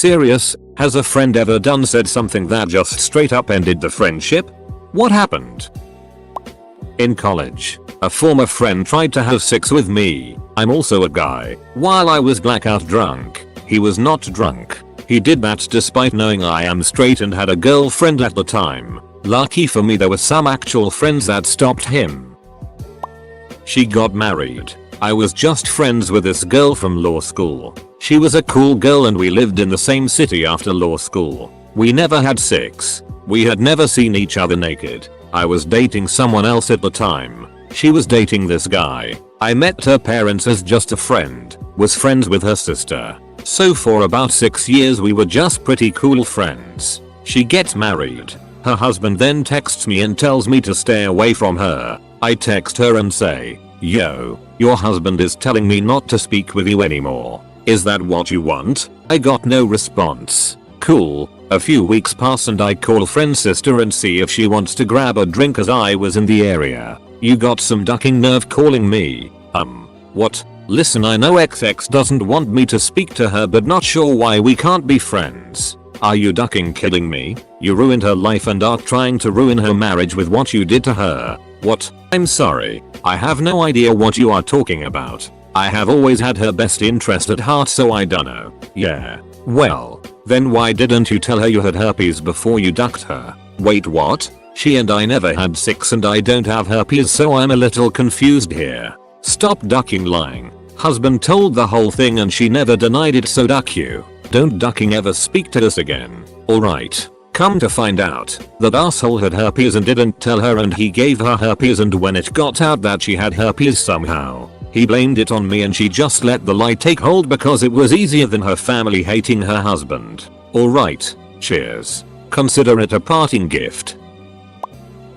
serious? Has a friend ever said something that just straight up ended the friendship? What happened? In college, a former friend tried to have sex with me. I'm also a guy. While I was blackout drunk, he was not drunk. He did that despite knowing I am straight and had a girlfriend at the time. Lucky for me there were some actual friends that stopped him. She got married. I was just friends with this girl from law school. She was a cool girl and we lived in the same city after law school. We never had sex. We had never seen each other naked. I was dating someone else at the time. She was dating this guy. I met her parents as just a friend. Was friends with her sister. So for about 6 years we were just pretty cool friends. She gets married. Her husband then texts me and tells me to stay away from her. I text her and say, "Yo, your husband is telling me not to speak with you anymore. Is that what you want?" I got no response. Cool. A few weeks pass and I call friend's sister and see if she wants to grab a drink as I was in the area. "You got some ducking nerve calling me." What? Listen, I know XX doesn't want me to speak to her but not sure why we can't be friends. Are you ducking kidding me? You ruined her life and are trying to ruin her marriage with what you did to her. What? I'm sorry. I have no idea what you are talking about. I have always had her best interest at heart, so I dunno. Yeah. Well, then why didn't you tell her you had herpes before you ducked her? Wait, what? She and I never had sex and I don't have herpes, so I'm a little confused here. Stop ducking lying. Husband told the whole thing and she never denied it, so duck you. Don't ducking ever speak to us again. Alright. Come to find out, that asshole had herpes and didn't tell her and he gave her herpes, and when it got out that she had herpes somehow, he blamed it on me and she just let the lie take hold because it was easier than her family hating her husband. Alright. Cheers. Consider it a parting gift.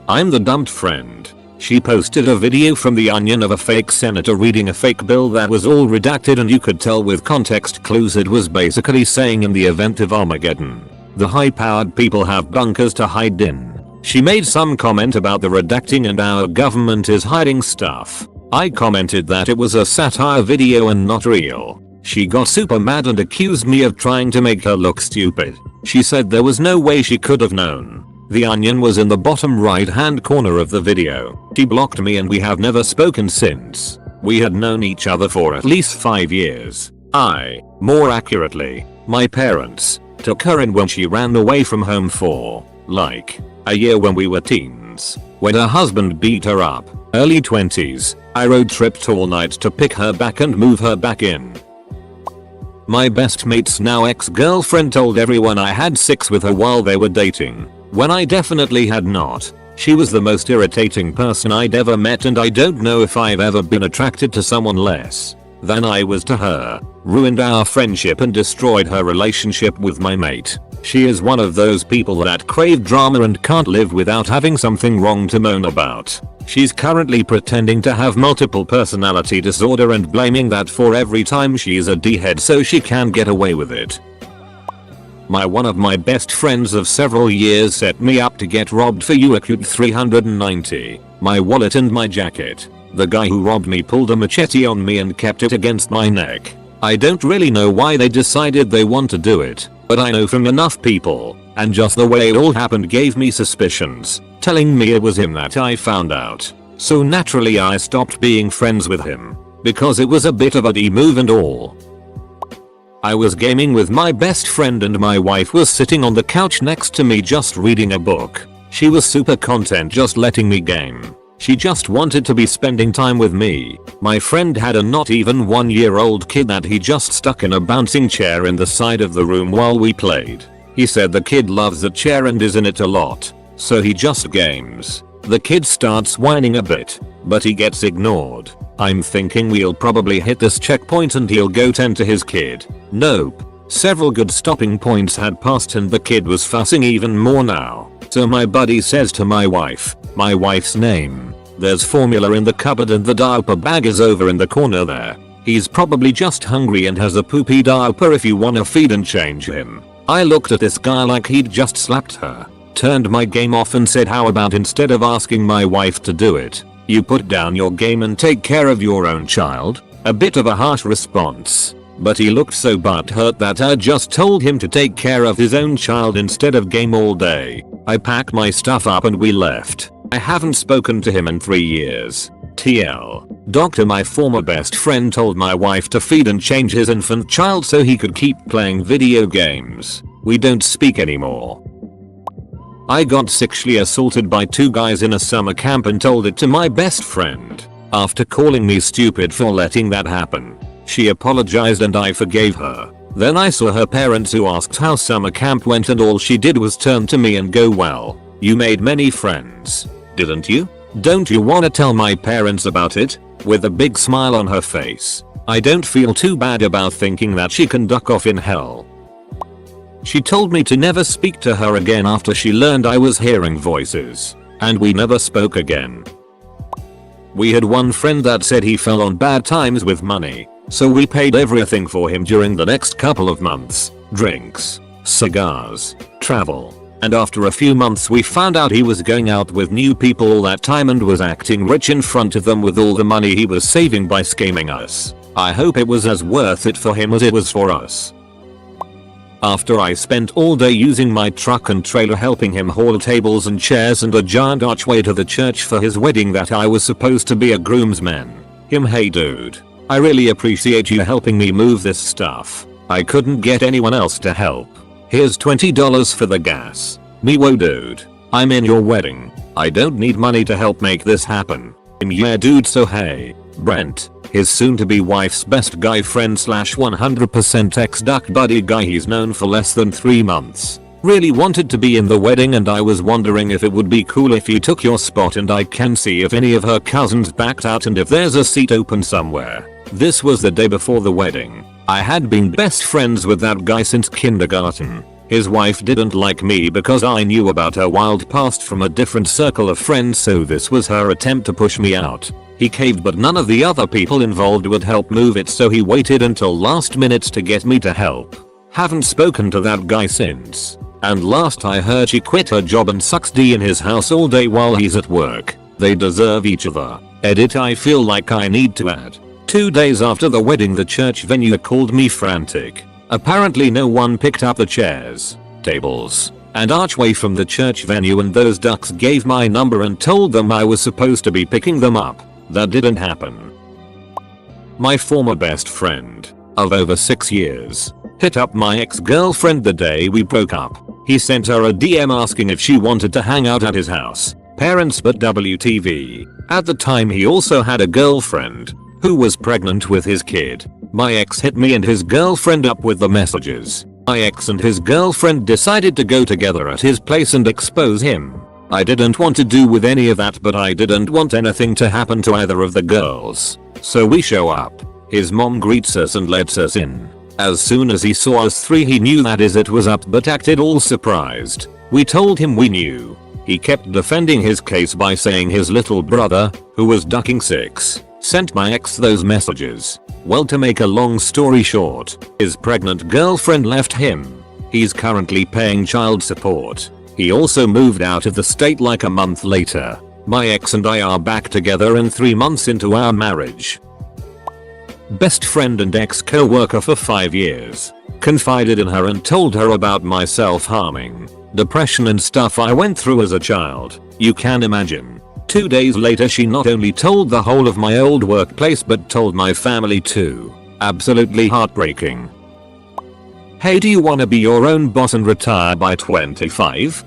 I'm the dumped friend. She posted a video from The Onion of a fake senator reading a fake bill that was all redacted, and you could tell with context clues it was basically saying in the event of Armageddon, the high-powered people have bunkers to hide in. She made some comment about the redacting and our government is hiding stuff. I commented that it was a satire video and not real. She got super mad and accused me of trying to make her look stupid. She said there was no way she could have known. The Onion was in the bottom right hand corner of the video. She blocked me and we have never spoken since. We had known each other for at least 5 years. More accurately, my parents, took her in when she ran away from home for, like, a year when we were teens. When her husband beat her up, early 20s, I road tripped all night to pick her back and move her back in. My best mate's now ex-girlfriend told everyone I had sex with her while they were dating, when I definitely had not. She was the most irritating person I'd ever met, and I don't know if I've ever been attracted to someone less than I was to her. Ruined our friendship and destroyed her relationship with my mate. She is one of those people that crave drama and can't live without having something wrong to moan about. She's currently pretending to have multiple personality disorder and blaming that for every time she's a D-head so she can get away with it. One of my best friends of several years set me up to get robbed for Youtube 390, my wallet and my jacket. The guy who robbed me pulled a machete on me and kept it against my neck. I don't really know why they decided they want to do it, but I know from enough people, and just the way it all happened gave me suspicions, telling me it was him that I found out. So naturally I stopped being friends with him, because it was a bit of a D-move and all. I was gaming with my best friend and my wife was sitting on the couch next to me just reading a book. She was super content just letting me game. She just wanted to be spending time with me. My friend had a not even 1-year-old kid that he just stuck in a bouncing chair in the side of the room while we played. He said the kid loves the chair and is in it a lot, so he just games. The kid starts whining a bit, but he gets ignored. I'm thinking we'll probably hit this checkpoint and he'll go tend to his kid. Nope. Several good stopping points had passed and the kid was fussing even more now. So my buddy says to my wife's name, "There's formula in the cupboard and the diaper bag is over in the corner there. He's probably just hungry and has a poopy diaper if you wanna feed and change him." I looked at this guy like he'd just slapped her, turned my game off and said, "How about instead of asking my wife to do it, you put down your game and take care of your own child?" A bit of a harsh response. but he looked so butthurt that I just told him to take care of his own child instead of game all day. I packed my stuff up and we left. I haven't spoken to him in 3 years. TL. Doctor, my former best friend told my wife to feed and change his infant child so he could keep playing video games. We don't speak anymore. I got sexually assaulted by 2 guys in a summer camp and told it to my best friend. After calling me stupid for letting that happen, she apologized and I forgave her. Then I saw her parents, who asked how summer camp went, and all she did was turn to me and go, "Well, you made many friends, didn't you? Don't you wanna tell my parents about it?" With a big smile on her face. I don't feel too bad about thinking that she can duck off in hell. She told me to never speak to her again after she learned I was hearing voices, and we never spoke again. We had one friend that said he fell on bad times with money, so we paid everything for him during the next couple of months. Drinks, cigars, travel. And after a few months we found out he was going out with new people all that time and was acting rich in front of them with all the money he was saving by scamming us. I hope it was as worth it for him as it was for us. After I spent all day using my truck and trailer helping him haul tables and chairs and a giant archway to the church for his wedding that I was supposed to be a groomsman. Hey dude, I really appreciate you helping me move this stuff. I couldn't get anyone else to help. Here's $20 for the gas. Me whoa dude, I'm in your wedding. I don't need money to help make this happen. Yeah dude, so hey, Brent, his soon-to-be wife's best guy friend / 100% ex-duck buddy guy he's known for less than 3 months. Really wanted to be in the wedding and I was wondering if it would be cool if you took your spot and I can see if any of her cousins backed out and if there's a seat open somewhere. This was the day before the wedding. I had been best friends with that guy since kindergarten. His wife didn't like me because I knew about her wild past from a different circle of friends, so this was her attempt to push me out. He caved, but none of the other people involved would help move it, so he waited until last minute to get me to help. Haven't spoken to that guy since. And last I heard she quit her job and sucks D in his house all day while he's at work. They deserve each other. Edit. I feel like I need to add. 2 days after the wedding the church venue called me frantic. Apparently no one picked up the chairs, tables, and archway from the church venue, and those ducks gave my number and told them I was supposed to be picking them up. That didn't happen. My former best friend, of over 6 years, hit up my ex-girlfriend the day we broke up. He sent her a DM asking if she wanted to hang out at his house. Parents but WTV. At the time he also had a girlfriend who was pregnant with his kid. My ex hit me and his girlfriend up with the messages. My ex and his girlfriend decided to go together at his place and expose him. I didn't want to do with any of that, but I didn't want anything to happen to either of the girls. So we show up. His mom greets us and lets us in. As soon as he saw us 3 he knew that it was up but acted all surprised. We told him we knew. He kept defending his case by saying his little brother, who was ducking 6, sent my ex those messages. Well, to make a long story short, his pregnant girlfriend left him. He's currently paying child support. He also moved out of the state like a month later. My ex and I are back together and 3 months into our marriage. Best friend and ex co-worker for 5 years. Confided in her and told her about my self-harming, depression and stuff I went through as a child. You can imagine. 2 days later she not only told the whole of my old workplace but told my family too. Absolutely heartbreaking. Hey, do you wanna be your own boss and retire by 25?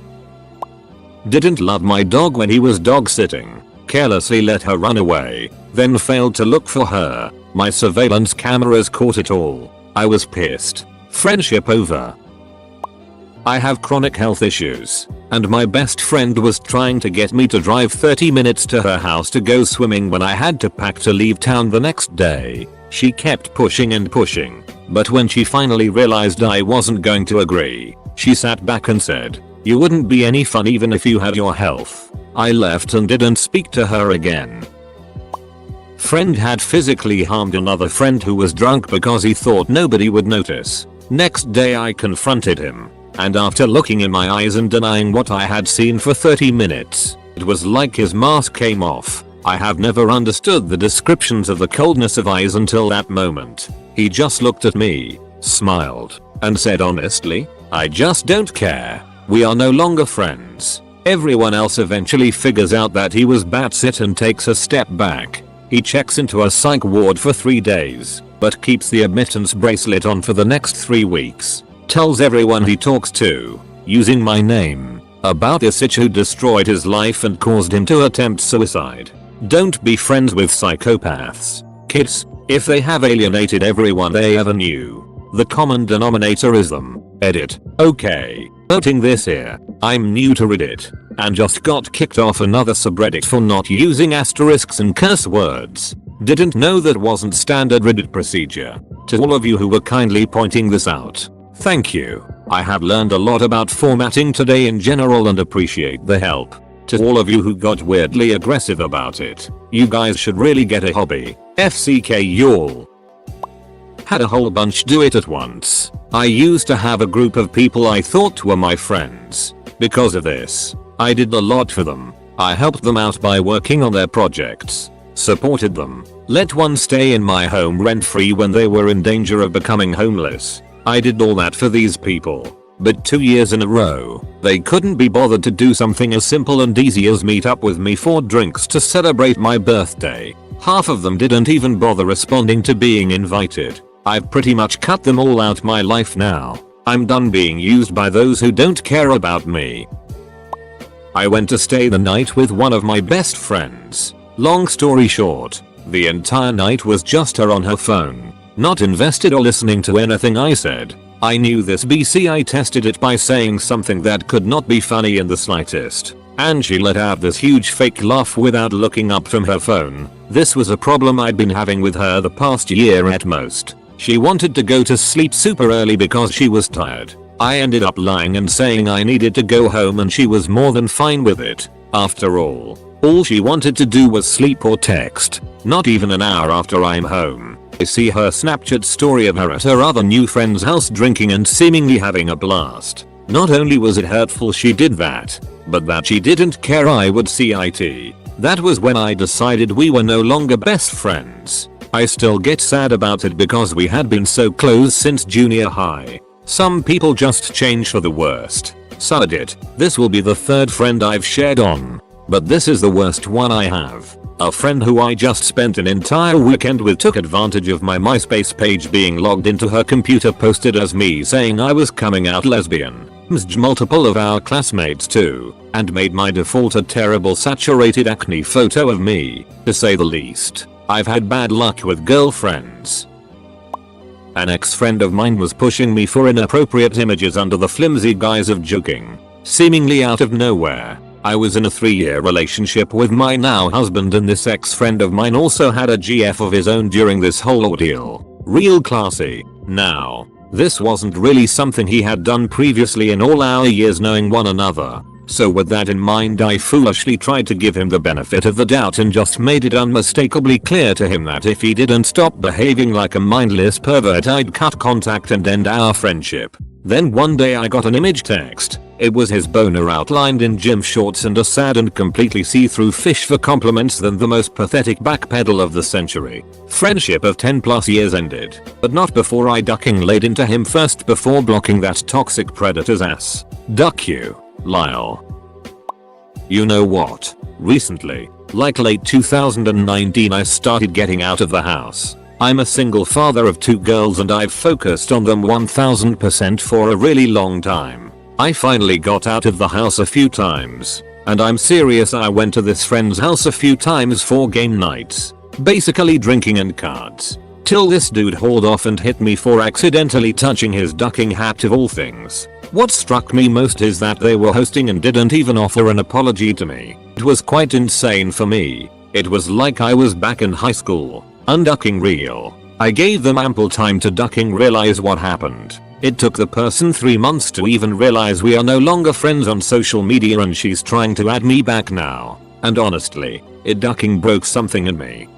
Didn't love my dog when he was dog sitting. Carelessly let her run away. Then failed to look for her. My surveillance cameras caught it all. I was pissed. Friendship over. I have chronic health issues, and my best friend was trying to get me to drive 30 minutes to her house to go swimming when I had to pack to leave town the next day. She kept pushing and pushing, but when she finally realized I wasn't going to agree, she sat back and said, "You wouldn't be any fun even if you had your health." I left and didn't speak to her again. Friend had physically harmed another friend who was drunk because he thought nobody would notice. Next day I confronted him, and after looking in my eyes and denying what I had seen for 30 minutes, it was like his mask came off. I have never understood the descriptions of the coldness of eyes until that moment. He just looked at me, smiled, and said honestly, I just don't care. We are no longer friends. Everyone else eventually figures out that he was batshit and takes a step back. He checks into a psych ward for 3 days, but keeps the admittance bracelet on for the next 3 weeks. Tells everyone he talks to, using my name, about this itch who destroyed his life and caused him to attempt suicide. Don't be friends with psychopaths, kids, if they have alienated everyone they ever knew. The common denominator is them. Edit. Okay. Noting this here. I'm new to Reddit, and just got kicked off another subreddit for not using asterisks and curse words. Didn't know that wasn't standard Reddit procedure. To all of you who were kindly pointing this out, thank you. I have learned a lot about formatting today in general and appreciate the help. To all of you who got weirdly aggressive about it, you guys should really get a hobby. FCK y'all. Had a whole bunch do it at once. I used to have a group of people I thought were my friends. Because of this, I did a lot for them. I helped them out by working on their projects, supported them, let one stay in my home rent-free when they were in danger of becoming homeless. I did all that for these people. But 2 years in a row, they couldn't be bothered to do something as simple and easy as meet up with me for drinks to celebrate my birthday. Half of them didn't even bother responding to being invited. I've pretty much cut them all out my life now. I'm done being used by those who don't care about me. I went to stay the night with one of my best friends. Long story short, the entire night was just her on her phone, not invested or listening to anything I said. I knew this BC. I tested it by saying something that could not be funny in the slightest, and she let out this huge fake laugh without looking up from her phone. This was a problem I'd been having with her the past year at most. She wanted to go to sleep super early because she was tired. I ended up lying and saying I needed to go home and she was more than fine with it. After all she wanted to do was sleep or text. Not even an hour after I'm home, I see her Snapchat story of her at her other new friend's house drinking and seemingly having a blast. Not only was it hurtful she did that, but that she didn't care I would see it. That was when I decided we were no longer best friends. I still get sad about it because we had been so close since junior high. Some people just change for the worst. Subreddit. This will be the 3rd friend I've shared on, but this is the worst one I have. A friend who I just spent an entire weekend with took advantage of my MySpace page being logged into her computer, posted as me saying I was coming out lesbian. Multiple of our classmates too, and made my default a terrible saturated acne photo of me, to say the least. I've had bad luck with girlfriends. An ex-friend of mine was pushing me for inappropriate images under the flimsy guise of joking, seemingly out of nowhere. I was in a 3-year relationship with my now husband, and this ex-friend of mine also had a GF of his own during this whole ordeal. Real classy. Now, this wasn't really something he had done previously in all our years knowing one another. So with that in mind, I foolishly tried to give him the benefit of the doubt and just made it unmistakably clear to him that if he didn't stop behaving like a mindless pervert, I'd cut contact and end our friendship. Then one day I got an image text. It was his boner outlined in gym shorts and a sad and completely see-through fish for compliments than the most pathetic backpedal of the century. Friendship of 10+ years ended, but not before I ducking laid into him first before blocking that toxic predator's ass. Duck you. Lyle. You know what? Recently, like late 2019, I started getting out of the house. I'm a single father of 2 girls and I've focused on them 1000% for a really long time. I finally got out of the house a few times, and I'm serious, I went to this friend's house a few times for game nights, basically drinking and cards, till this dude hauled off and hit me for accidentally touching his ducking hat of all things. What struck me most is that they were hosting and didn't even offer an apology to me. It was quite insane for me. It was like I was back in high school, unducking real. I gave them ample time to ducking realize what happened. It took the person 3 months to even realize we are no longer friends on social media, and she's trying to add me back now. And honestly, it ducking broke something in me.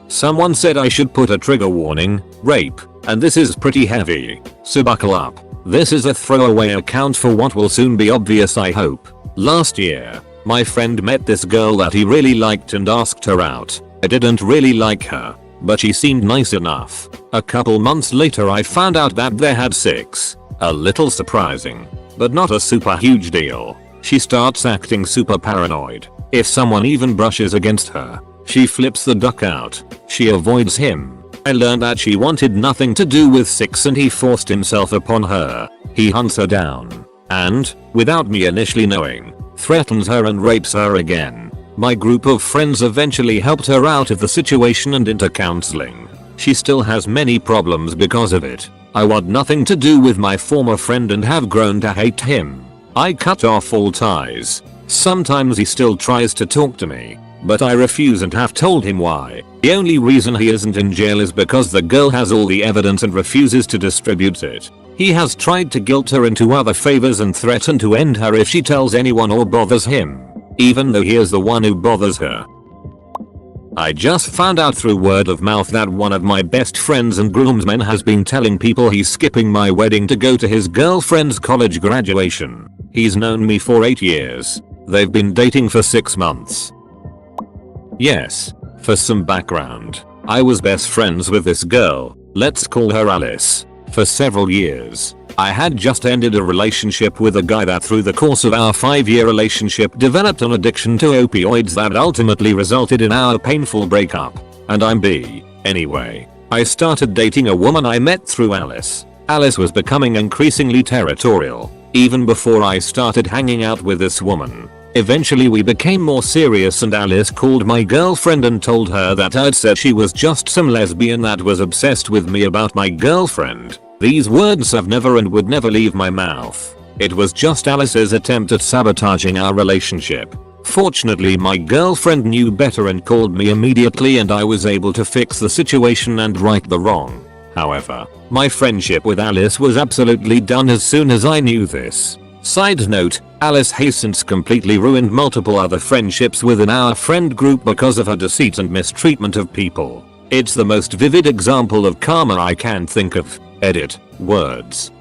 Someone said I should put a trigger warning, rape, and this is pretty heavy, so buckle up. This is a throwaway account for what will soon be obvious, I hope. Last year, my friend met this girl that he really liked and asked her out. I didn't really like her, but she seemed nice enough. A couple months later I found out that they had sex. A little surprising, but not a super huge deal. She starts acting super paranoid. If someone even brushes against her, she flips the duck out. She avoids him. I learned that she wanted nothing to do with sex and he forced himself upon her. He hunts her down and, without me initially knowing, threatens her and rapes her again. My group of friends eventually helped her out of the situation and into counseling. She still has many problems because of it. I want nothing to do with my former friend and have grown to hate him. I cut off all ties. Sometimes he still tries to talk to me, but I refuse and have told him why. The only reason he isn't in jail is because the girl has all the evidence and refuses to distribute it. He has tried to guilt her into other favors and threaten to end her if she tells anyone or bothers him, even though he is the one who bothers her. I just found out through word of mouth that one of my best friends and groomsmen has been telling people he's skipping my wedding to go to his girlfriend's college graduation. He's known me for 8 years. They've been dating for 6 months. Yes, for some background, I was best friends with this girl, let's call her Alice, for several years. I had just ended a relationship with a guy that through the course of our 5-year relationship developed an addiction to opioids that ultimately resulted in our painful breakup. And I'm B. Anyway, I started dating a woman I met through Alice. Alice was becoming increasingly territorial, even before I started hanging out with this woman. Eventually we became more serious and Alice called my girlfriend and told her that I'd said she was just some lesbian that was obsessed with me about my girlfriend. These words have never and would never leave my mouth. It was just Alice's attempt at sabotaging our relationship. Fortunately my girlfriend knew better and called me immediately and I was able to fix the situation and right the wrong. However, my friendship with Alice was absolutely done as soon as I knew this. Side note, Alice has since completely ruined multiple other friendships within our friend group because of her deceit and mistreatment of people. It's the most vivid example of karma I can think of. Edit. Words.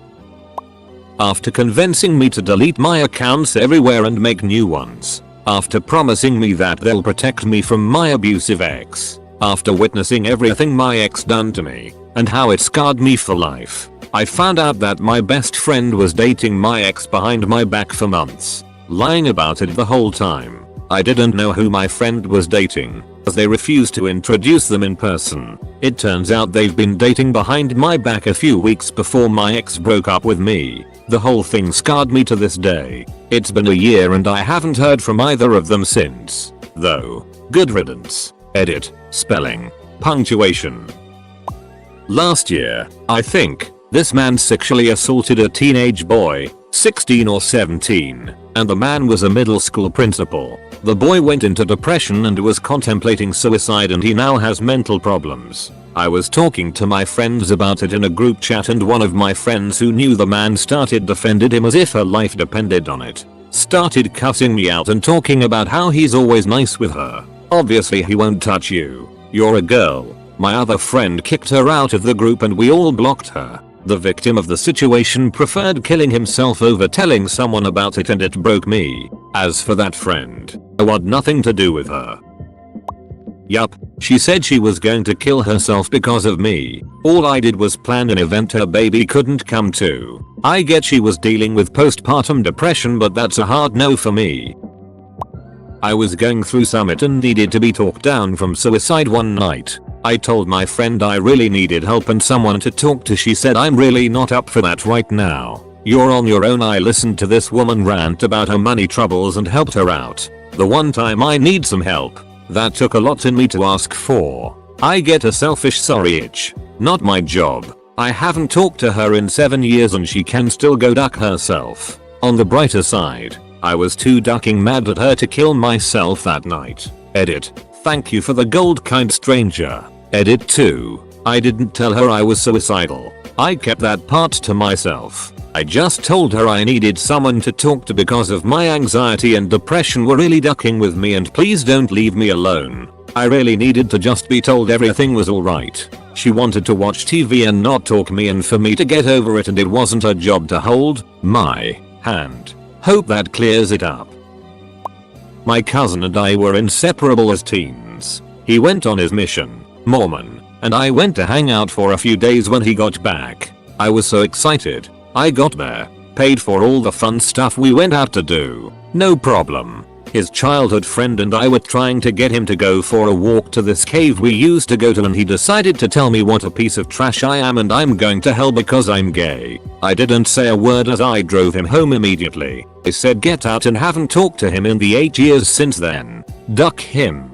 After convincing me to delete my accounts everywhere and make new ones. After promising me that they'll protect me from my abusive ex. After witnessing everything my ex done to me and how it scarred me for life. I found out that my best friend was dating my ex behind my back for months, lying about it the whole time. I didn't know who my friend was dating, as they refused to introduce them in person. It turns out they've been dating behind my back a few weeks before my ex broke up with me. The whole thing scarred me to this day. It's been a year and I haven't heard from either of them since. Though, good riddance. Edit. Spelling. Punctuation. Last year, I think, this man sexually assaulted a teenage boy, 16 or 17, and the man was a middle school principal. The boy went into depression and was contemplating suicide and he now has mental problems. I was talking to my friends about it in a group chat and one of my friends who knew the man started defended him as if her life depended on it. Started cussing me out and talking about how he's always nice with her. Obviously he won't touch you. You're a girl. My other friend kicked her out of the group and we all blocked her. The victim of the situation preferred killing himself over telling someone about it and it broke me. As for that friend, I want nothing to do with her. Yup, she said she was going to kill herself because of me. All I did was plan an event her baby couldn't come to. I get she was dealing with postpartum depression but that's a hard no for me. I was going through Summit and needed to be talked down from suicide one night. I told my friend I really needed help and someone to talk to. She said I'm really not up for that right now. You're on your own. I listened to this woman rant about her money troubles and helped her out. The one time I need some help. That took a lot in me to ask for. I get a selfish sorry itch. Not my job. I haven't talked to her in 7 years and she can still go duck herself. On the brighter side, I was too ducking mad at her to kill myself that night. Edit. Thank you for the gold, kind stranger. Edit 2. I didn't tell her I was suicidal. I kept that part to myself. I just told her I needed someone to talk to because of my anxiety and depression were really ducking with me and please don't leave me alone. I really needed to just be told everything was alright. She wanted to watch TV and not talk me and for me to get over it and it wasn't her job to hold my hand. Hope that clears it up. My cousin and I were inseparable as teens. He went on his mission, Mormon, and I went to hang out for a few days when he got back. I was so excited. I got there, paid for all the fun stuff we went out to do. No problem. His childhood friend and I were trying to get him to go for a walk to this cave we used to go to, and he decided to tell me what a piece of trash I am and I'm going to hell because I'm gay. I didn't say a word as I drove him home immediately. I said get out and haven't talked to him in the 8 years since then. Duck him.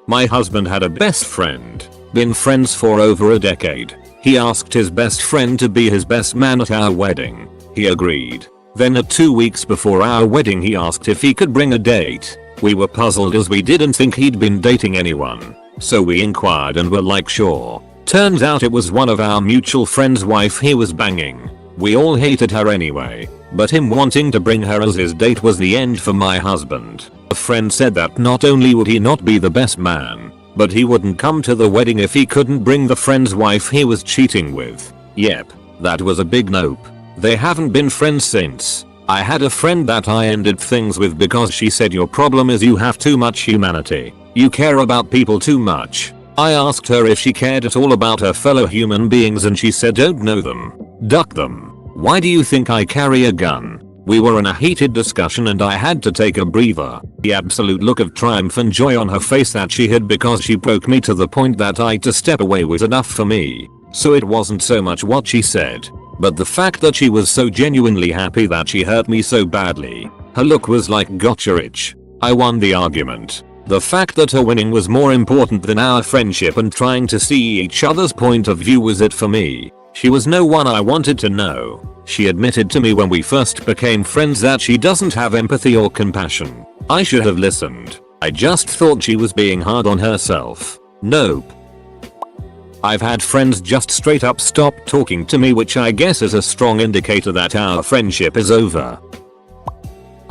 My husband had a best friend. Been friends for over a decade. He asked his best friend to be his best man at our wedding. He agreed. Then at 2 weeks before our wedding he asked if he could bring a date. We were puzzled as we didn't think he'd been dating anyone. So we inquired and were like sure. Turns out it was one of our mutual friend's wife he was banging. We all hated her anyway, but him wanting to bring her as his date was the end for my husband. A friend said that not only would he not be the best man, but he wouldn't come to the wedding if he couldn't bring the friend's wife he was cheating with. Yep, that was a big nope. They haven't been friends since. I had a friend that I ended things with because she said your problem is you have too much humanity. You care about people too much. I asked her if she cared at all about her fellow human beings and she said don't know them. Duck them. Why do you think I carry a gun? We were in a heated discussion and I had to take a breather. The absolute look of triumph and joy on her face that she had because she broke me to the point that I had to step away was enough for me. So it wasn't so much what she said, but the fact that she was so genuinely happy that she hurt me so badly. Her look was like gotcha itch. I won the argument. The fact that her winning was more important than our friendship and trying to see each other's point of view was it for me. She was no one I wanted to know. She admitted to me when we first became friends that she doesn't have empathy or compassion. I should have listened. I just thought she was being hard on herself. Nope. I've had friends just straight up stop talking to me, which I guess is a strong indicator that our friendship is over.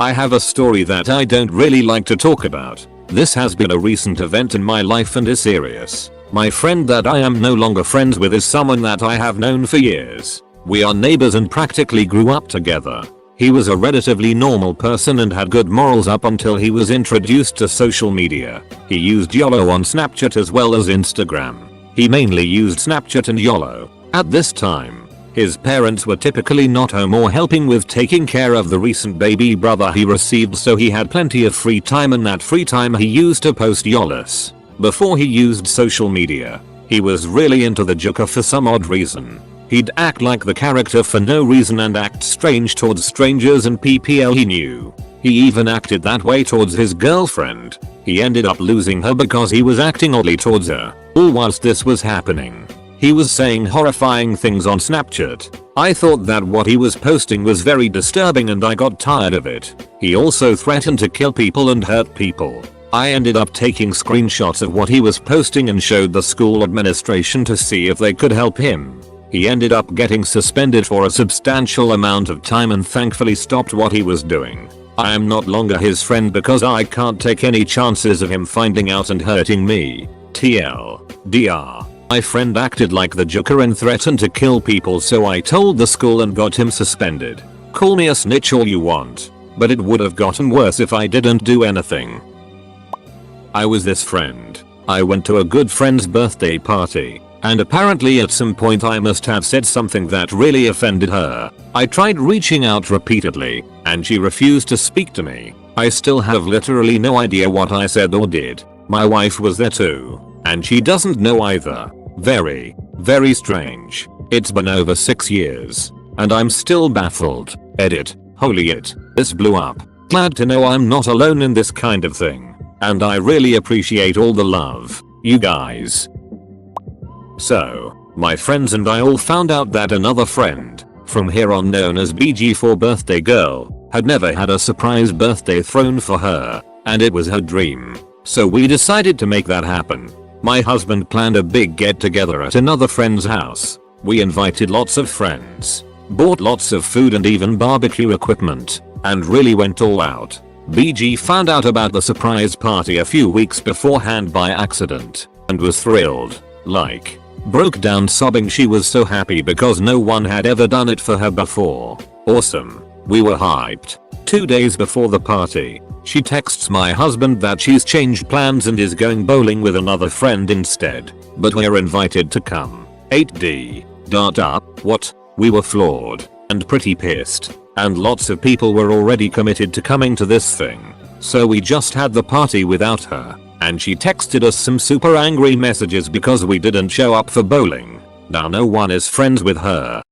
I have a story that I don't really like to talk about. This has been a recent event in my life and is serious. My friend that I am no longer friends with is someone that I have known for years. We are neighbors and practically grew up together. He was a relatively normal person and had good morals up until he was introduced to social media. He used YOLO on Snapchat as well as Instagram. He mainly used Snapchat and YOLO. At this time, his parents were typically not home or helping with taking care of the recent baby brother he received, so he had plenty of free time, and that free time he used to post YOLOs. Before he used social media, he was really into the Joker for some odd reason. He'd act like the character for no reason and act strange towards strangers and PPL he knew. He even acted that way towards his girlfriend. He ended up losing her because he was acting oddly towards her. All whilst this was happening, he was saying horrifying things on Snapchat. I thought that what he was posting was very disturbing and I got tired of it. He also threatened to kill people and hurt people. I ended up taking screenshots of what he was posting and showed the school administration to see if they could help him. He ended up getting suspended for a substantial amount of time and thankfully stopped what he was doing. I am not longer his friend because I can't take any chances of him finding out and hurting me. TLDR. My friend acted like the Joker and threatened to kill people, so I told the school and got him suspended. Call me a snitch all you want, but it would have gotten worse if I didn't do anything. I was this friend. I went to a good friend's birthday party, and apparently at some point I must have said something that really offended her. I tried reaching out repeatedly, and she refused to speak to me. I still have literally no idea what I said or did. My wife was there too, and she doesn't know either. Very, very strange. It's been over 6 years, and I'm still baffled. Edit. Holy it, this blew up. Glad to know I'm not alone in this kind of thing, and I really appreciate all the love, you guys. So, my friends and I all found out that another friend, from here on known as BG4 birthday girl, had never had a surprise birthday thrown for her, and it was her dream. So we decided to make that happen. My husband planned a big get together at another friend's house. We invited lots of friends, bought lots of food and even barbecue equipment, and really went all out. BG found out about the surprise party a few weeks beforehand by accident, and was thrilled. Like, broke down sobbing. She was so happy because no one had ever done it for her before. Awesome. We were hyped. 2 days before the party, she texts my husband that she's changed plans and is going bowling with another friend instead. but we're invited to come. 8D. What? We were floored and pretty pissed, and lots of people were already committed to coming to this thing. So we just had the party without her, and she texted us some super angry messages because we didn't show up for bowling. Now no one is friends with her.